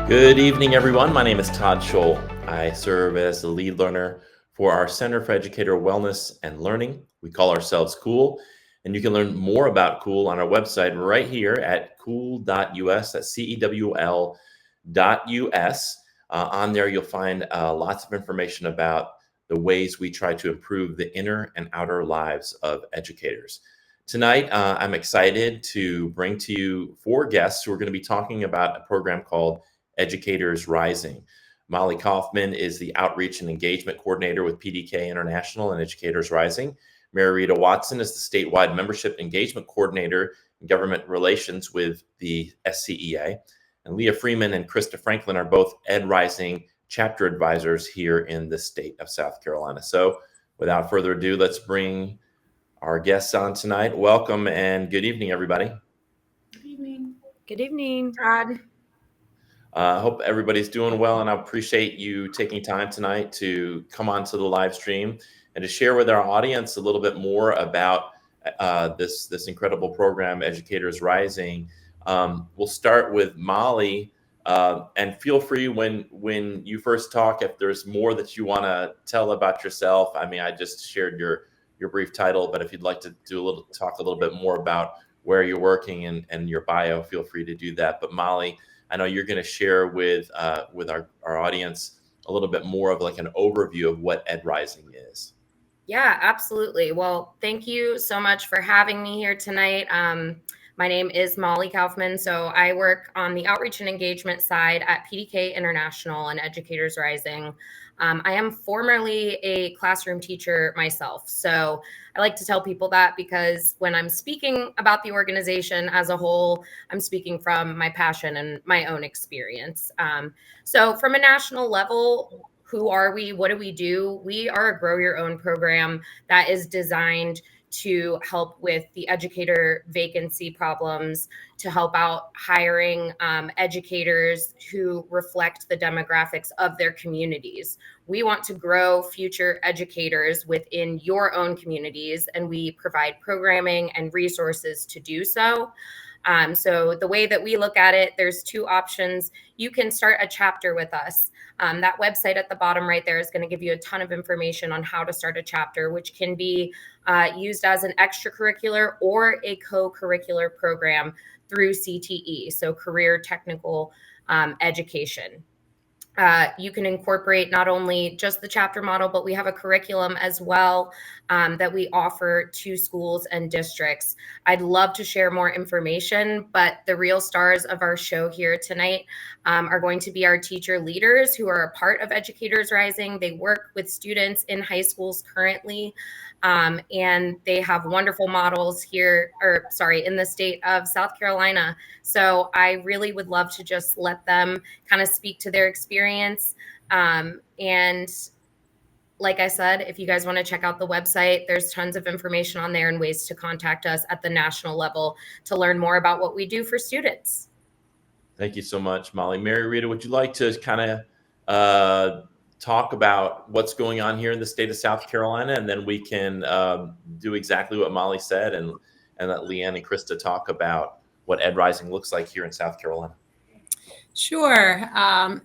Good evening, everyone. My name is Todd Scholl. I serve as the lead learner for our Center for Educator Wellness and Learning. We call ourselves CEWL, and you can learn more about CEWL on our website right here at CEWL.us. That's CEWL.us. On there, you'll find lots of information about the ways we try to improve the inner and outer lives of educators. Tonight, I'm excited to bring to you four guests who are going to be talking about a program called Educators Rising. Molly Kauffman is the Outreach and Engagement Coordinator with PDK International and Educators Rising. MaryRita Watson is the Statewide Membership Engagement Coordinator in Government Relations with the SCEA. And Leigh Ann Freeman and Christa Franklin are both Ed Rising chapter advisors here in the state of South Carolina. So without further ado, let's bring our guests on tonight. Welcome and good evening, everybody. Good evening. Good evening, Todd. I hope everybody's doing well, and I appreciate you taking time tonight to come onto the live stream and to share with our audience a little bit more about this incredible program, Educators Rising. We'll start with Molly, and feel free when you first talk, if there's more that you want to tell about yourself. I mean, I just shared your brief title, but if you'd like to talk a little bit more about where you're working and your bio, feel free to do that. But Molly, I know you're going to share with our audience a little bit more of like an overview of what Ed Rising is. Yeah, absolutely. Well, thank you so much for having me here tonight. My name is Molly Kauffman. So I work on the outreach and engagement side at PDK International and Educators Rising. I am formerly a classroom teacher myself. So I like to tell people that because when I'm speaking about the organization as a whole, I'm speaking from my passion and my own experience. So from a national level, who are we? What do we do? We are a grow your own program that is designed to help with the educator vacancy problems, to help out hiring educators who reflect the demographics of their communities. We want to grow future educators within your own communities, and we provide programming and resources to do so. So the way that we look at it, there's two options. You can start a chapter with us. That website at the bottom right there is going to give you a ton of information on how to start a chapter, which can be used as an extracurricular or a co-curricular program through CTE, so Career Technical Education. You can incorporate not only just the chapter model, but we have a curriculum as well that we offer to schools and districts. I'd love to share more information, but the real stars of our show here tonight are going to be our teacher leaders who are a part of Educators Rising. They work with students in high schools currently, and they have wonderful models here, in the state of South Carolina. So I really would love to just let them kind of speak to their experience. And like I said, if you guys want to check out the website, there's tons of information on there and ways to contact us at the national level to learn more about what we do for students. Thank you so much, Molly. MaryRita, would you like to kind of talk about what's going on here in the state of South Carolina, and then we can do exactly what Molly said and let Leigh Ann and Christa talk about what Ed Rising looks like here in South Carolina. Sure. I'm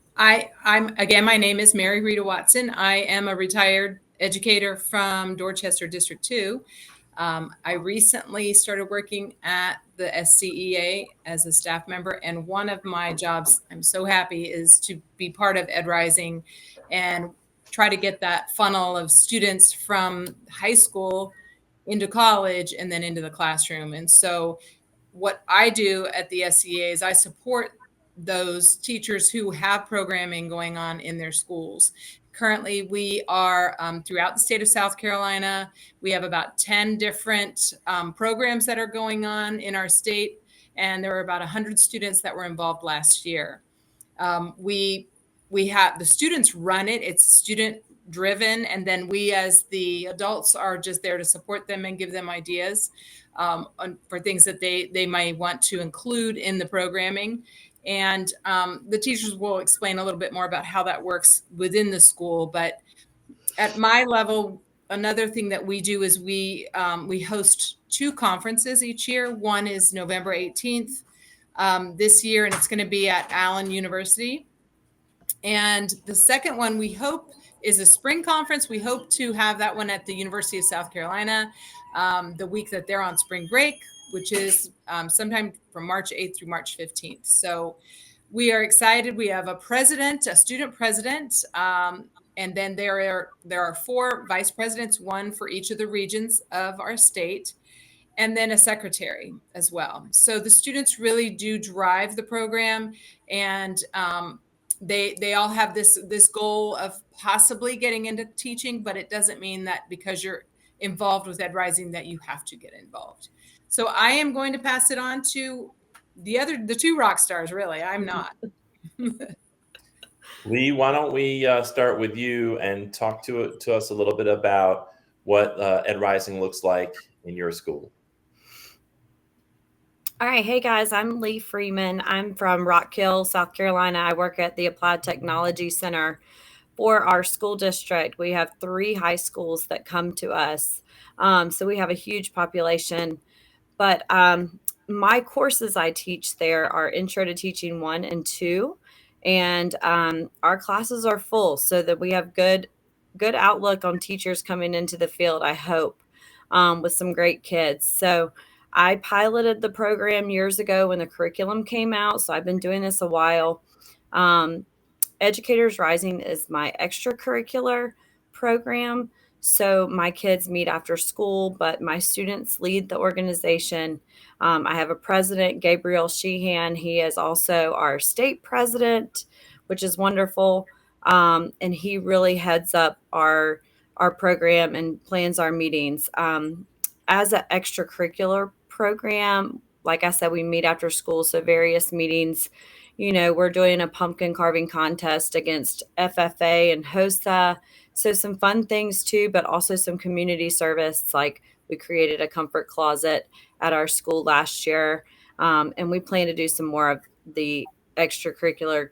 again, my name is MaryRita Watson. I am a retired educator from Dorchester District 2. I recently started working at the SCEA as a staff member, and one of my jobs, I'm so happy, is to be part of Ed Rising and try to get that funnel of students from high school into college and then into the classroom. And so what I do at the SCEA is I support those teachers who have programming going on in their schools. Currently, we are throughout the state of South Carolina. We have about 10 different programs that are going on in our state, and there were about 100 students that were involved last year. We have the students run it. It's student driven, and then we as the adults are just there to support them and give them ideas for things that they might want to include in the programming. And the teachers will explain a little bit more about how that works within the school. But at my level, another thing that we do is we host two conferences each year. One is November 18th this year, and it's going to be at Allen University. And the second one we hope is a spring conference. We hope to have that one at the University of South Carolina the week that they're on spring break, which is sometime from March 8th through March 15th. So we are excited. We have a president, a student president, and then there are 4 vice presidents, one for each of the regions of our state, and then a secretary as well. So the students really do drive the program, and they all have this goal of possibly getting into teaching, but it doesn't mean that because you're involved with Ed Rising that you have to get involved. So I am going to pass it on to the 2 rock stars. Really, I'm not. Leigh, why don't we start with you and talk to us a little bit about what Ed Rising looks like in your school? All right. Hey, guys, I'm Leigh Freeman. I'm from Rock Hill, South Carolina. I work at the Applied Technology Center for our school district. We have 3 high schools that come to us. So we have a huge population. But my courses I teach there are Intro to Teaching 1 and 2. And our classes are full so that we have good outlook on teachers coming into the field, I hope, with some great kids. So I piloted the program years ago when the curriculum came out. So I've been doing this a while. Educators Rising is my extracurricular program. So my kids meet after school, but my students lead the organization. I have a president, Gabriel Sheehan. He is also our state president, which is wonderful. And he really heads up our program and plans our meetings. As an extracurricular program, like I said, we meet after school. So various meetings, we're doing a pumpkin carving contest against FFA and HOSA. So some fun things too, but also some community service. Like we created a comfort closet at our school last year. And we plan to do some more of the extracurricular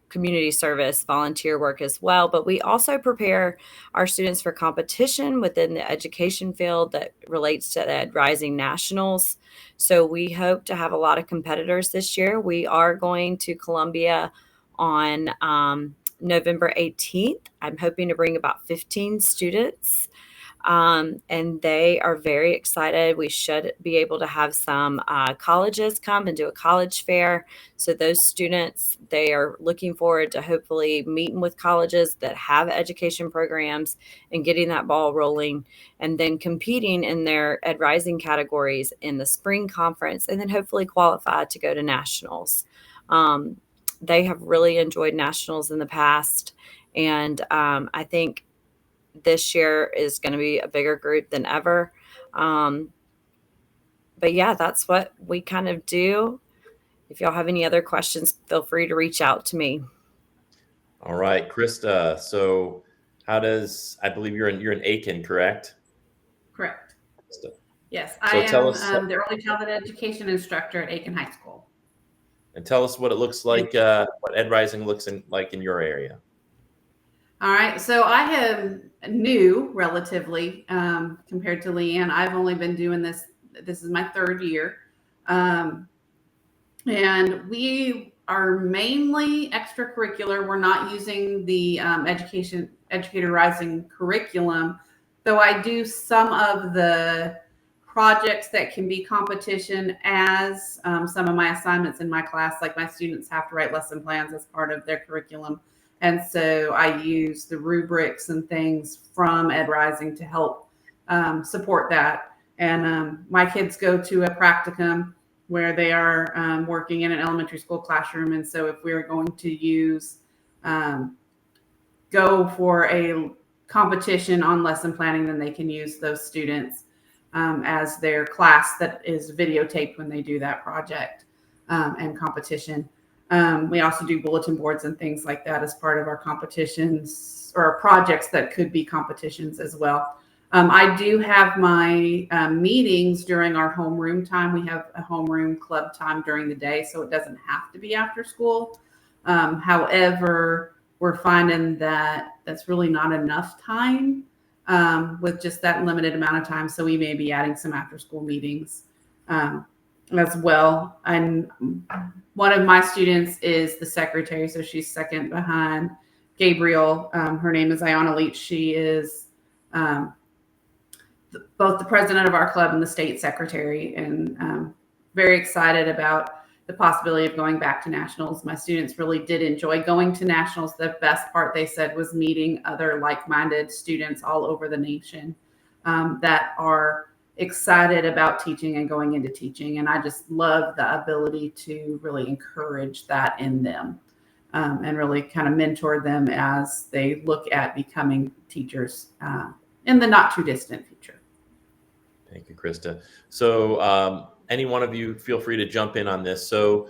community service, volunteer work as well. But we also prepare our students for competition within the education field that relates to the Ed Rising Nationals. So we hope to have a lot of competitors this year. We are going to Columbia on November 18th. I'm hoping to bring about 15 students. And they are very excited. We should be able to have some colleges come and do a college fair. So those students, they are looking forward to hopefully meeting with colleges that have education programs and getting that ball rolling, and then competing in their Ed Rising categories in the spring conference, and then hopefully qualify to go to nationals. They have really enjoyed nationals in the past. And I think this year is going to be a bigger group than ever. But yeah, that's what we kind of do. If y'all have any other questions, feel free to reach out to me. All right, Christa. So I believe you're in Aiken, correct? Correct. Christa. Yes, So I tell am us, the early childhood education instructor at Aiken High School. and tell us what it looks like, what Ed Rising looks like in your area. All right, so I am new relatively compared to Leigh Ann. I've only been doing this. This is my 3rd year. And we are mainly extracurricular. We're not using the Educator Rising curriculum, though I do some of the projects that can be competition as some of my assignments in my class, like my students have to write lesson plans as part of their curriculum. And so I use the rubrics and things from Ed Rising to help support that. And my kids go to a practicum where they are working in an elementary school classroom. And so if we're going to go for a competition on lesson planning, then they can use those students as their class that is videotaped when they do that project and competition. We also do bulletin boards and things like that as part of our competitions or projects that could be competitions as well. I do have my meetings during our homeroom time. We have a homeroom club time during the day, so it doesn't have to be after school. However, we're finding that that's really not enough time with just that limited amount of time. So we may be adding some after school meetings as well. And one of my students is the secretary, so she's second behind Gabriel. Her name is Ayana Leach. She is both the president of our club and the state secretary, and very excited about the possibility of going back to nationals. My students really did enjoy going to nationals. The best part, they said, was meeting other like-minded students all over the nation that are excited about teaching and going into teaching. And I just love the ability to really encourage that in them and really kind of mentor them as they look at becoming teachers in the not too distant future. Thank you, Christa. So any one of you feel free to jump in on this. So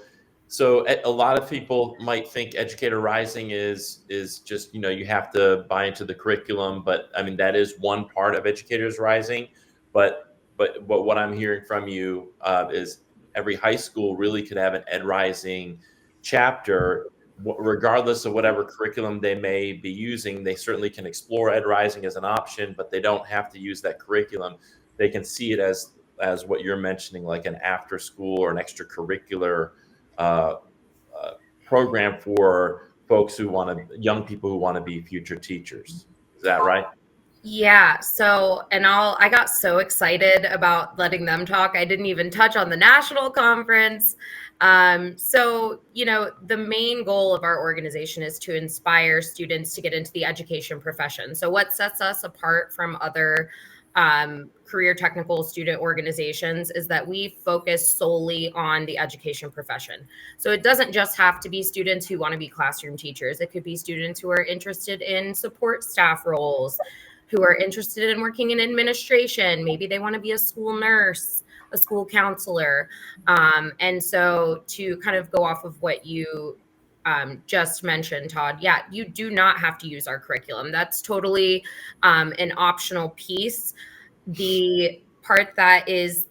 a lot of people might think Educator Rising is just, you have to buy into the curriculum, but I mean, that is one part of Educators Rising. But what I'm hearing from you is every high school really could have an Ed Rising chapter, regardless of whatever curriculum they may be using. They certainly can explore Ed Rising as an option, but they don't have to use that curriculum. They can see it as what you're mentioning, like an after school or an extracurricular program for folks young people who want to be future teachers. Is that right? Yeah. So, I got so excited about letting them talk. I didn't even touch on the national conference. So, the main goal of our organization is to inspire students to get into the education profession. So what sets us apart from other career technical student organizations is that we focus solely on the education profession. So it doesn't just have to be students who want to be classroom teachers. It could be students who are interested in support staff roles, who are interested in working in administration. Maybe they want to be a school nurse, a school counselor. And so to kind of go off of what you just mentioned, Todd, yeah, you do not have to use our curriculum. That's totally an optional piece. The part that is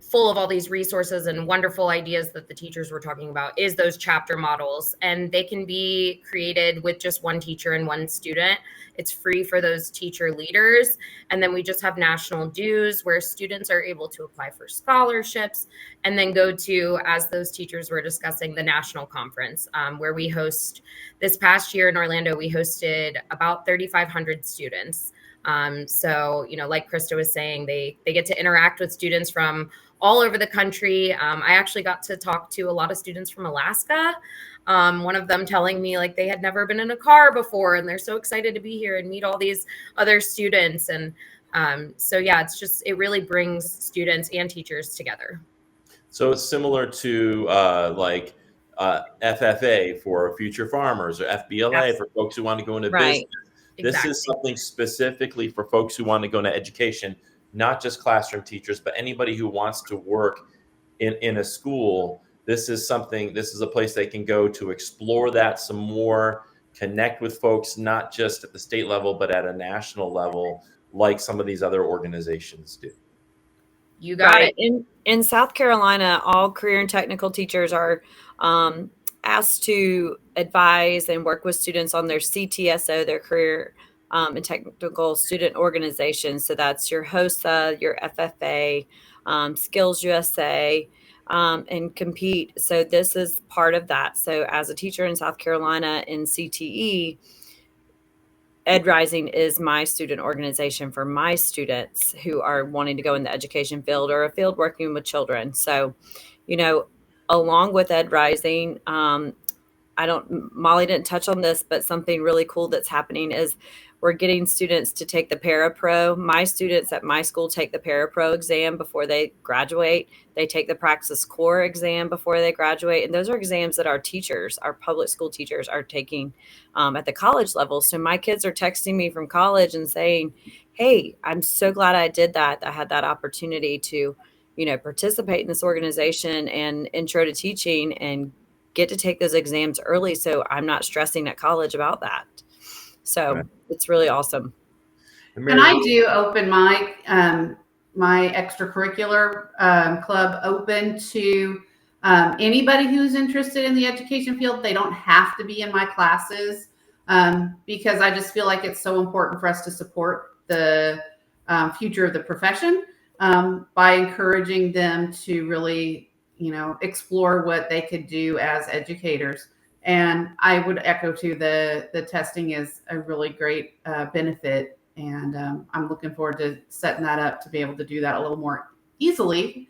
full of all these resources and wonderful ideas that the teachers were talking about is those chapter models, and they can be created with just one teacher and one student. It's free for those teacher leaders. And then we just have national dues where students are able to apply for scholarships and then go to, as those teachers were discussing, the national conference, where we host this past year in Orlando, we hosted about 3,500 students. So, like Christa was saying, they get to interact with students from all over the country. I actually got to talk to a lot of students from Alaska. One of them telling me like they had never been in a car before and they're so excited to be here and meet all these other students. And so, yeah, it really brings students and teachers together. So it's similar to FFA for future farmers or FBLA for folks who want to go into business. This is something specifically for folks who want to go into education, not just classroom teachers, but anybody who wants to work in a school. This is a place they can go to explore that some more, connect with folks, not just at the state level, but at a national level, like some of these other organizations do. You got it. In South Carolina, all career and technical teachers are asked to advise and work with students on their CTSO, their career and technical student organization. So that's your HOSA, your FFA, Skills USA, and Compete. So this is part of that. So as a teacher in South Carolina in CTE, Ed Rising is my student organization for my students who are wanting to go in the education field or a field working with children. So, along with Ed Rising, Molly didn't touch on this, but something really cool that's happening is we're getting students to take the Parapro. My students at my school take the Parapro exam before they graduate. They take the Praxis Core exam before they graduate. And those are exams that our teachers, our public school teachers, are taking at the college level. So my kids are texting me from college and saying, hey, I'm so glad I did that. I had that opportunity to, participate in this organization and intro to teaching and get to take those exams early. So I'm not stressing at college about that. So it's really awesome. And I do open my extracurricular club open to anybody who's interested in the education field. They don't have to be in my classes because I just feel like it's so important for us to support the future of the profession by encouraging them to really explore what they could do as educators. And I would echo too, the testing is a really great benefit. And I'm looking forward to setting that up to be able to do that a little more easily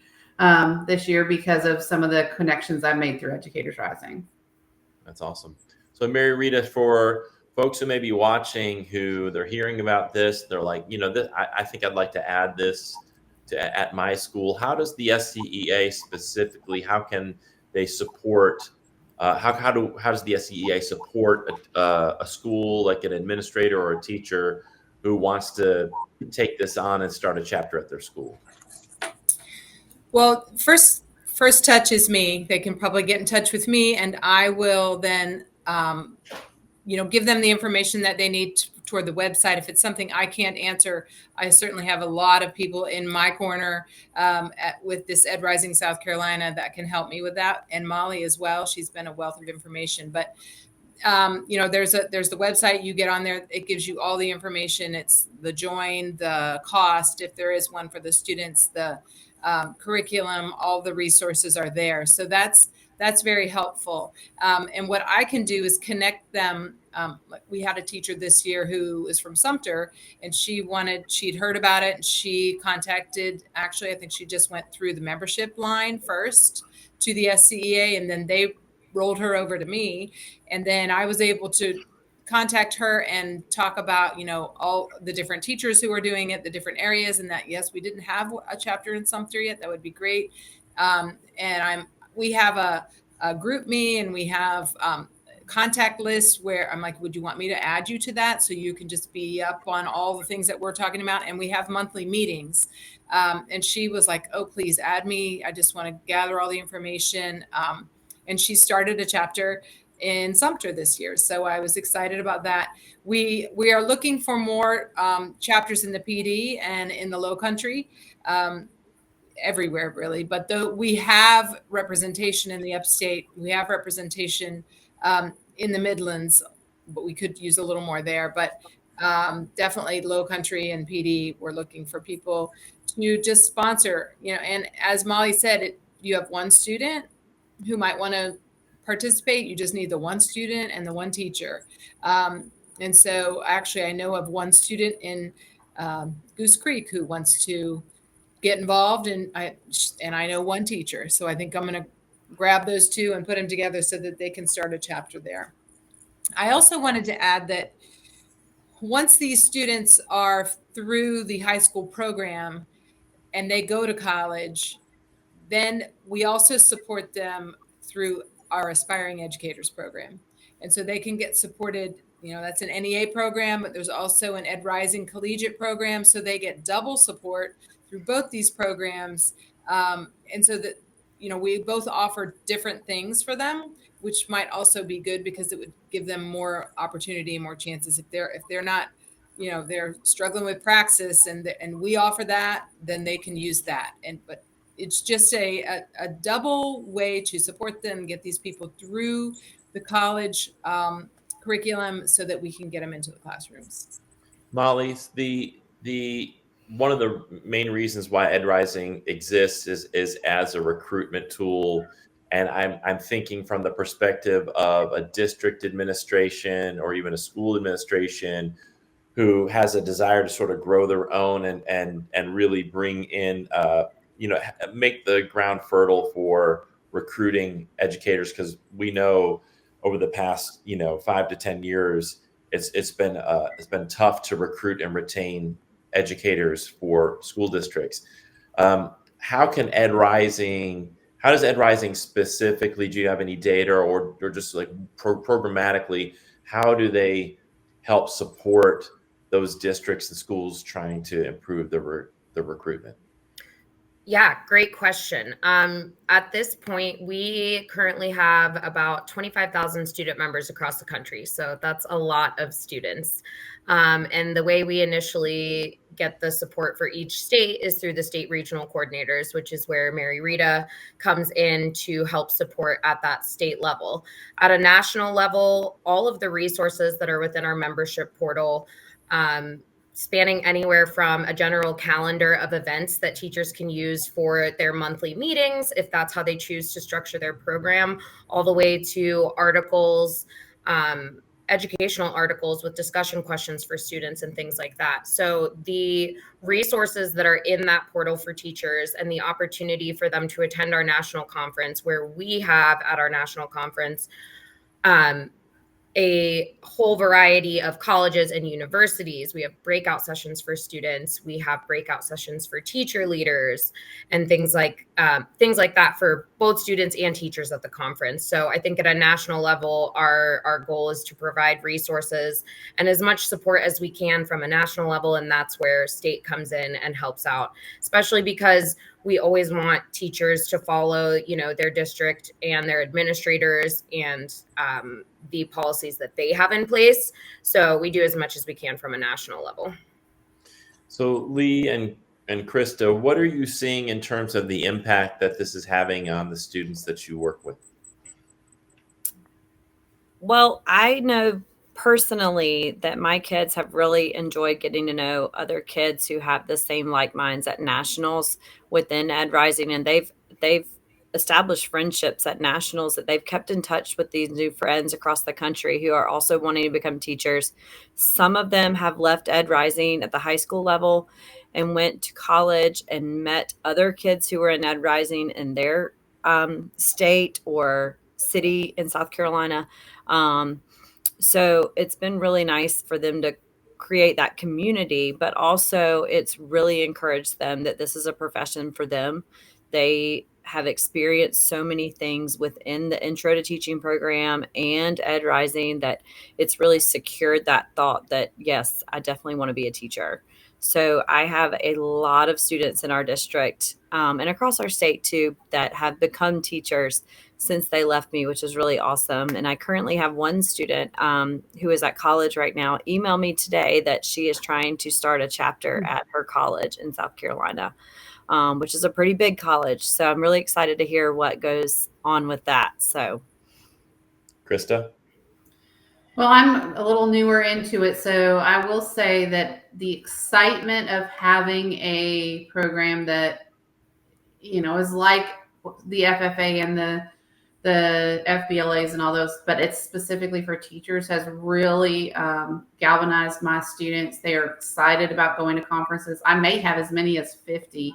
this year because of some of the connections I've made through Educators Rising. That's awesome. So MaryRita, for folks who may be watching, who they're hearing about this, they're like, I think I'd like to add this at my school. How does the SCEA specifically, how can they support, how does the SCEA support a school, like an administrator or a teacher who wants to take this on and start a chapter at their school? Well, first touch is me. They can probably get in touch with me, and I will then, give them the information that they need toward the website. If it's something I can't answer, I certainly have a lot of people in my corner with this Ed Rising South Carolina that can help me with that, and Molly as well. She's been a wealth of information. But there's the website. You get on there, it gives you all the information. It's the join, the cost, if there is one for the students, the curriculum, all the resources are there. So that's very helpful. And what I can do is connect them. We had a teacher this year who is from Sumter, and she'd heard about it, and she contacted, actually, I think she just went through the membership line first to the SCEA, and then they rolled her over to me. And then I was able to contact her and talk about, all the different teachers who are doing it, the different areas, and that, yes, we didn't have a chapter in Sumter yet. That would be great. We have a group me, and we have contact lists where I'm like, would you want me to add you to that? So you can just be up on all the things that we're talking about. And we have monthly meetings. And she was like, oh, please add me. I just want to gather all the information. And she started a chapter in Sumter this year. So I was excited about that. We are looking for more chapters in the PD and in the Low Country, everywhere really. But we have representation in the upstate. We have representation in the Midlands, but we could use a little more there. But definitely Low Country and PD, we're looking for people to just sponsor, and as Molly said, you have one student who might want to participate. You just need the one student and the one teacher. And so actually I know of one student in Goose Creek who wants to get involved, and I know one teacher. So I think I'm going to grab those two and put them together so that they can start a chapter there. I also wanted to add that once these students are through the high school program and they go to college, then we also support them through our Aspiring Educators program. And so they can get supported, that's an NEA program, but there's also an Ed Rising collegiate program. So they get double support through both these programs. And so that, we both offer different things for them, which might also be good because it would give them more opportunity and more chances. If they're not, they're struggling with praxis and we offer that, then they can use that. But it's just a double way to support them, get these people through the college curriculum so that we can get them into the classrooms. Molly, the one of the main reasons why Ed Rising exists is as a recruitment tool. And I'm thinking from the perspective of a district administration or even a school administration who has a desire to sort of grow their own and really bring in make the ground fertile for recruiting educators, because we know over the past 5 to 10 years it's been tough to recruit and retain educators for school districts. How does Ed Rising specifically, do you have any data or just like programmatically, how do they help support those districts and schools trying to improve the recruitment? Yeah, great question. At this point, we currently have about 25,000 student members across the country. So that's a lot of students. And the way we initially get the support for each state is through the state regional coordinators, which is where MaryRita comes in to help support at that state level. At a national level, all of the resources that are within our membership portal spanning anywhere from a general calendar of events that teachers can use for their monthly meetings, if that's how they choose to structure their program, all the way to articles, educational articles with discussion questions for students and things like that. So the resources that are in that portal for teachers and the opportunity for them to attend our national conference, where we have at our national conference a whole variety of colleges and universities. We have breakout sessions for students. We have breakout sessions for teacher leaders and things like that for both students and teachers at the conference. So I think at a national level, our goal is to provide resources and as much support as we can from a national level. And that's where state comes in and helps out, especially because we always want teachers to follow, their district and their administrators and the policies that they have in place. So we do as much as we can from a national level. So Leigh and Christa, what are you seeing in terms of the impact that this is having on the students that you work with? Well, I know personally that my kids have really enjoyed getting to know other kids who have the same like minds at nationals within Ed Rising, and they've established friendships at nationals that they've kept in touch with these new friends across the country who are also wanting to become teachers. Some of them have left Ed Rising at the high school level and went to college and met other kids who were in Ed Rising in their state or city in South Carolina. So it's been really nice for them to create that community, but also it's really encouraged them that this is a profession for them. They have experienced so many things within the Intro to Teaching program and Ed Rising that it's really secured that thought that, yes, I definitely want to be a teacher. So I have a lot of students in our district and across our state too that have become teachers since they left me, which is really awesome. And I currently have one student who is at college right now email me today that she is trying to start a chapter at her college in South Carolina, which is a pretty big college. So I'm really excited to hear what goes on with that. So, Christa? Well, I'm a little newer into it, so I will say that the excitement of having a program that, is like the FFA and the FBLAs and all those, but it's specifically for teachers, has really galvanized my students. They are excited about going to conferences. I may have as many as 50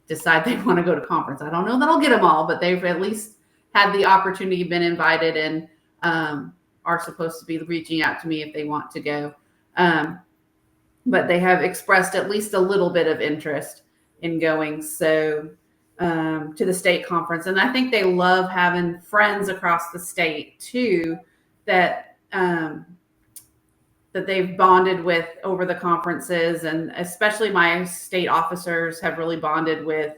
decide they want to go to conference. I don't know that I'll get them all, but they've at least had the opportunity, been invited, and are supposed to be reaching out to me if they want to go. But they have expressed at least a little bit of interest in going to the state conference. And I think they love having friends across the state too, that they've bonded with over the conferences. And especially my state officers have really bonded with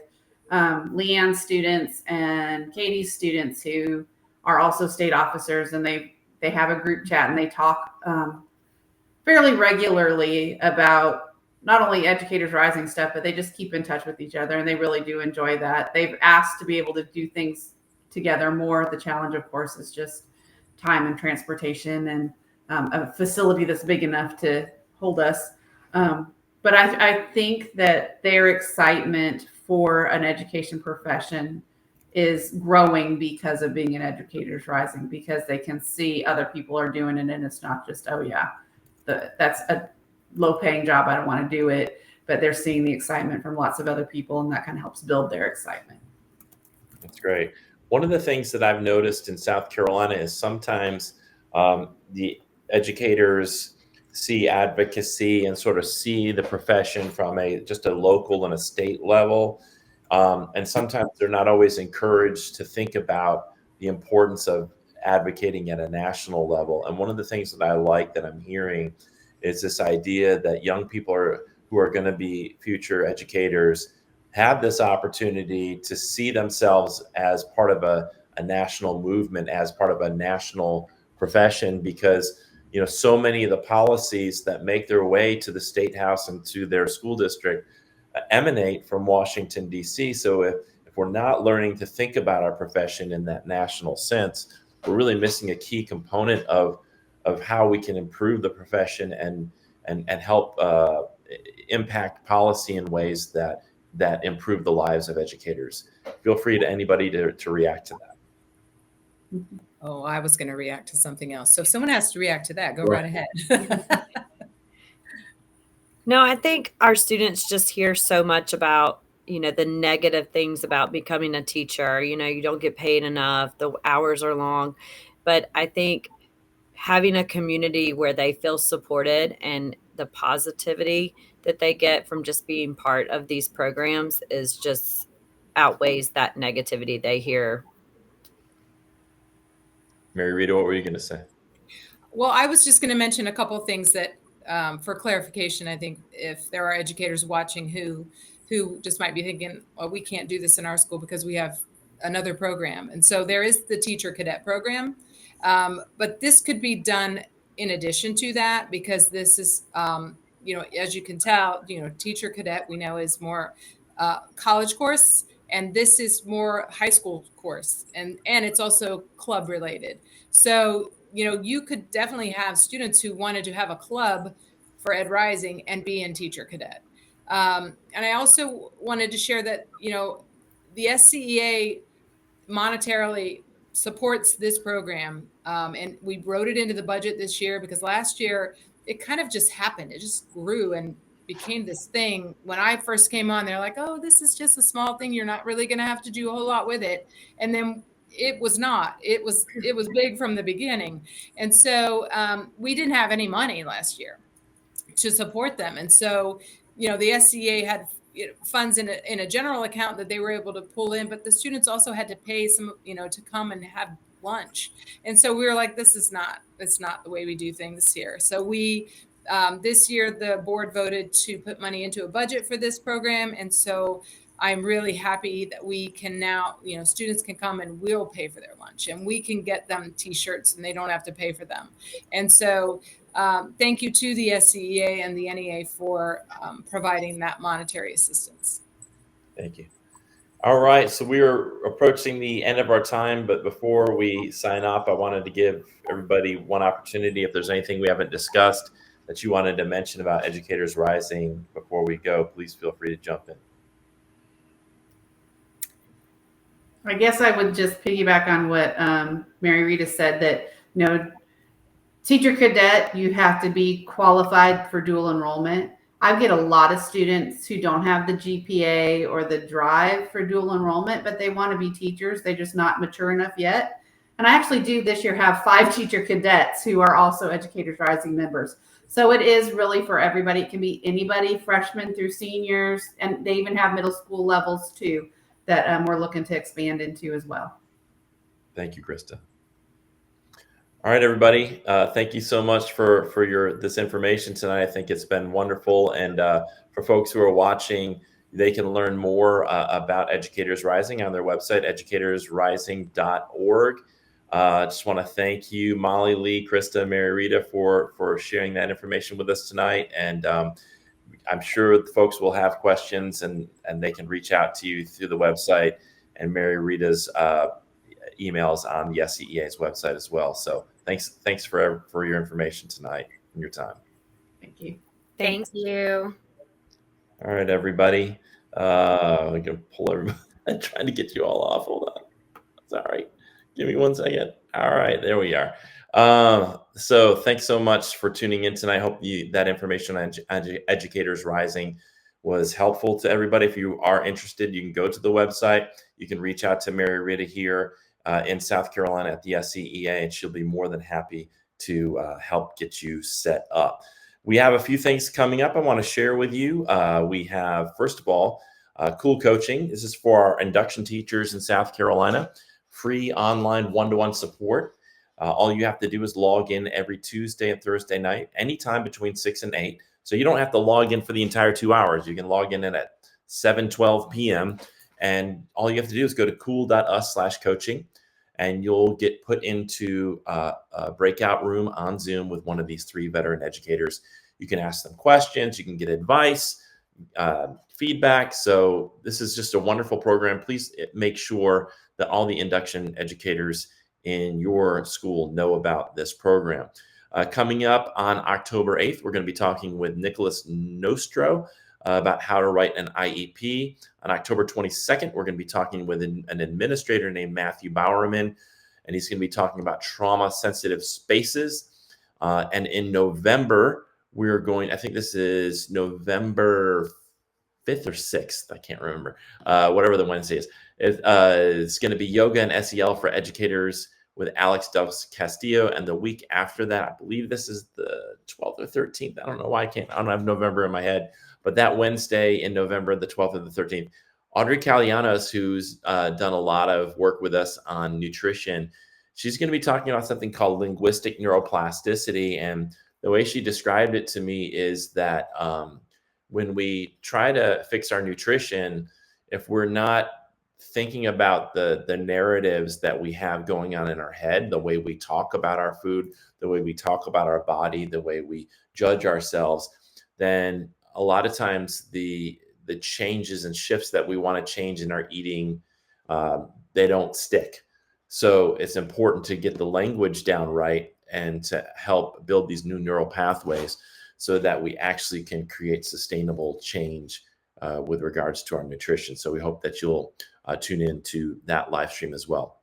Leigh Ann students and Katie's students who are also state officers, and they have a group chat and they talk fairly regularly about not only Educators Rising stuff, but they just keep in touch with each other, and they really do enjoy that. They've asked to be able to do things together more. The challenge, of course, is just time and transportation and a facility that's big enough to hold us. But I think that their excitement for an education profession is growing because of being an Educators Rising, because they can see other people are doing it, and it's not just, oh yeah, that's a low-paying job, I don't want to do it, but they're seeing the excitement from lots of other people, and that kind of helps build their excitement. That's great. One of the things that I've noticed in South Carolina is sometimes the educators see advocacy and sort of see the profession from just a local and a state level. And sometimes they're not always encouraged to think about the importance of advocating at a national level. And one of the things that I like that I'm hearing is this idea that young people who are going to be future educators have this opportunity to see themselves as part of a national movement, as part of a national profession, because so many of the policies that make their way to the State House and to their school district emanate from Washington, D.C. So if we're not learning to think about our profession in that national sense, we're really missing a key component of how we can improve the profession and and help impact policy in ways that improve the lives of educators. Feel free to anybody to react to that. Oh, I was going to react to something else. So if someone has to react to that, go right ahead. No, I think our students just hear so much about, the negative things about becoming a teacher. You don't get paid enough, the hours are long. But I think having a community where they feel supported and the positivity that they get from just being part of these programs is just outweighs that negativity they hear. MaryRita, what were you going to say? Well, I was just going to mention a couple of things that, for clarification, I think if there are educators watching who just might be thinking, well, we can't do this in our school because we have another program. And so there is the teacher cadet program. But this could be done in addition to that, because this is, as you can tell, teacher cadet we know is more college course, and this is more high school course, and it's also club related. So, you could definitely have students who wanted to have a club for Ed Rising and be in teacher cadet. And I also wanted to share that, the SCEA monetarily supports this program. And we wrote it into the budget this year because last year it kind of just happened. It just grew and became this thing. When I first came on, they're like, oh, this is just a small thing. You're not really going to have to do a whole lot with it. And then it was not. It was big from the beginning. And so we didn't have any money last year to support them. And so, the SCEA had funds in a general account that they were able to pull in, but the students also had to pay some, to come and have lunch. And so we were like, it's not the way we do things here. So we, this year, the board voted to put money into a budget for this program. And so I'm really happy that we can now, students can come and we'll pay for their lunch, and we can get them t-shirts and they don't have to pay for them. And so thank you to the SCEA and the NEA for providing that monetary assistance. Thank you. All right, so we are approaching the end of our time, but before we sign off, I wanted to give everybody one opportunity. If there's anything we haven't discussed that you wanted to mention about Educators Rising before we go, please feel free to jump in. I guess I would just piggyback on what MaryRita said, that, teacher cadet, you have to be qualified for dual enrollment. I get a lot of students who don't have the GPA or the drive for dual enrollment, but they want to be teachers. They're just not mature enough yet. And I actually do this year have 5 teacher cadets who are also Educators Rising members. So it is really for everybody. It can be anybody, freshmen through seniors, and they even have middle school levels too that we're looking to expand into as well. Thank you, Christa. All right, everybody. Thank you so much for this information tonight. I think it's been wonderful. And for folks who are watching, they can learn more about Educators Rising on their website, educatorsrising.org. I just want to thank you, Molly, Leigh, Christa, MaryRita, for sharing that information with us tonight. And I'm sure the folks will have questions, and they can reach out to you through the website and MaryRita's emails on the SCEA's website as well. So thanks for your information tonight and your time. Thank you. Thank you. All right, everybody. I'm gonna pull everybody. I'm trying to get you all off. Hold on. Sorry. Give me 1 second. All right, there we are. So thanks so much for tuning in tonight. I hope that information on Educators Rising was helpful to everybody. If you are interested, you can go to the website. You can reach out to MaryRita here in South Carolina at the SCEA, and she'll be more than happy to help get you set up. We have a few things coming up I want to share with you. We have, first of all, Cool Coaching. This is for our induction teachers in South Carolina. Free online one-to-one support. All you have to do is log in every Tuesday and Thursday night, anytime between 6 and 8. So you don't have to log in for the entire 2 hours. You can log in at 7:12 p.m. And all you have to do is go to cool.us/coaching, and you'll get put into a breakout room on Zoom with one of these 3 veteran educators. You can ask them questions. You can get advice, feedback. So this is just a wonderful program. Please make sure that all the induction educators in your school know about this program. Coming up on October 8th, we're going to be talking with Nicholas Nostro about how to write an IEP. On October 22nd, we're going to be talking with an administrator named Matthew Bowerman, and he's going to be talking about trauma-sensitive spaces. And in November, we're going, I think this is November 5th or 6th, I can't remember, whatever the Wednesday is. It's going to be Yoga and SEL for Educators with Alex Doves Castillo. And the week after that, I believe this is the 12th or 13th. I don't know why I don't have November in my head, but that Wednesday in November, the 12th and the 13th, Audrey Calianos, who's done a lot of work with us on nutrition, she's going to be talking about something called linguistic neuroplasticity. And the way she described it to me is that when we try to fix our nutrition, if we're not thinking about the narratives that we have going on in our head, the way we talk about our food, the way we talk about our body, the way we judge ourselves, then a lot of times the changes and shifts that we want to change in our eating, they don't stick. So it's important to get the language down right and to help build these new neural pathways so that we actually can create sustainable change with regards to our nutrition. So we hope that you'll tune in to that live stream as well.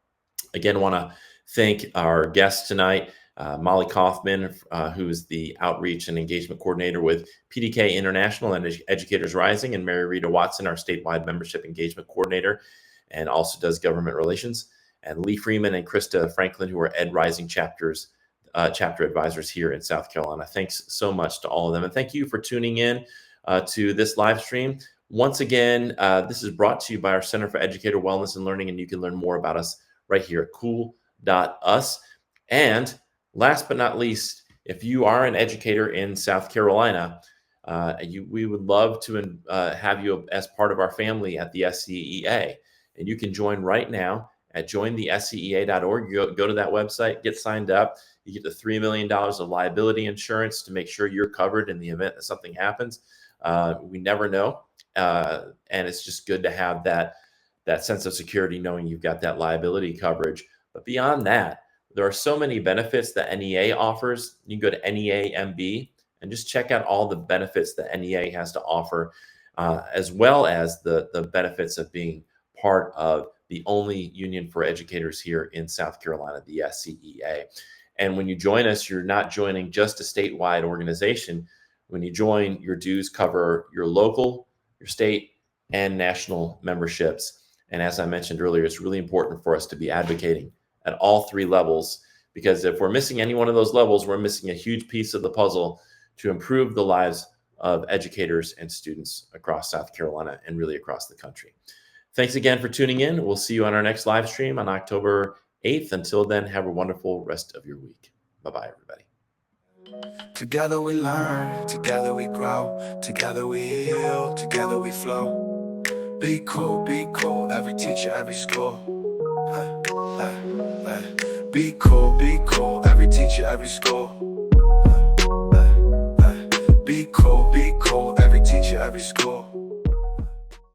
Again, want to thank our guest tonight, Molly Kauffman, who is the Outreach and Engagement Coordinator with PDK International and Educators Rising, and MaryRita Watson, our statewide Membership Engagement Coordinator, and also does government relations, and Leigh Freeman and Christa Franklin, who are Ed Rising chapter advisors here in South Carolina. Thanks so much to all of them. And thank you for tuning in to this live stream. Once again, this is brought to you by our Center for Educator Wellness and Learning, and you can learn more about us right here at cool.us. And last but not least, if you are an educator in South Carolina, we would love to have you as part of our family at the SCEA. And you can join right now at jointhescea.org. Go to that website, get signed up. You get the $3 million of liability insurance to make sure you're covered in the event that something happens. We never know. And it's just good to have that sense of security knowing you've got that liability coverage. But beyond that, there are so many benefits that NEA offers. You can go to NEA-MB and just check out all the benefits that NEA has to offer, as well as the benefits of being part of the only union for educators here in South Carolina, the SCEA. And when you join us, you're not joining just a statewide organization. When you join, your dues cover your local, your state, and national memberships. And as I mentioned earlier, it's really important for us to be advocating at all three levels, because if we're missing any one of those levels, we're missing a huge piece of the puzzle to improve the lives of educators and students across South Carolina and really across the country. Thanks again for tuning in. We'll see you on our next live stream on October 8th. Until then, have a wonderful rest of your week. Bye-bye, everybody. Together we learn, together we grow, together we heal, together we flow. Be cool, every teacher, every school. Be cool, every teacher, every school. Be cool, every teacher, every school.